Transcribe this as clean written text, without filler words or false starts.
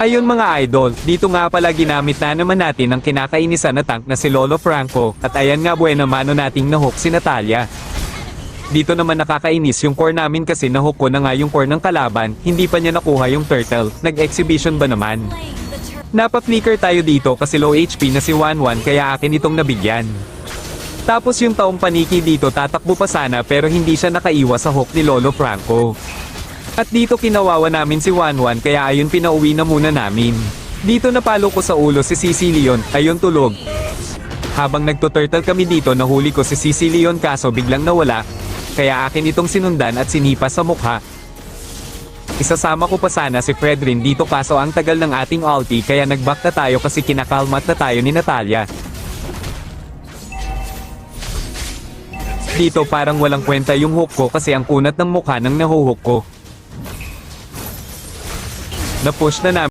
Ayun mga idol, dito nga pala ginamit na naman natin ang kinakainisan na tank na si Lolo Franco, at ayan nga buena mano nating nahook si Natalia. Dito naman nakakainis yung core namin kasi nahook ko na nga yung core ng kalaban, hindi pa niya nakuha yung turtle, nag-exhibition ba naman? Napa-flicker tayo dito kasi low HP na si Wanwan kaya akin itong nabigyan. Tapos yung taong paniki dito tatakbo pa sana pero hindi siya nakaiwas sa hook ni Lolo Franco. At dito kinawawa namin si Wanwan kaya ayun pinauwi na muna namin. Dito napalo ko sa ulo si Cici Leon, ayun tulog. Habang nagto-turtle kami dito nahuli ko si Cici Leon kaso biglang nawala. Kaya akin itong sinundan at sinipa sa mukha. Isasama ko pa sana si Fredrin dito kaso ang tagal ng ating ulti kaya nag-back na tayo kasi kinakalmat na tayo ni Natalia. Dito parang walang kwenta yung hook ko kasi ang kunat ng mukha ng nahuhook ko. Na-push na namin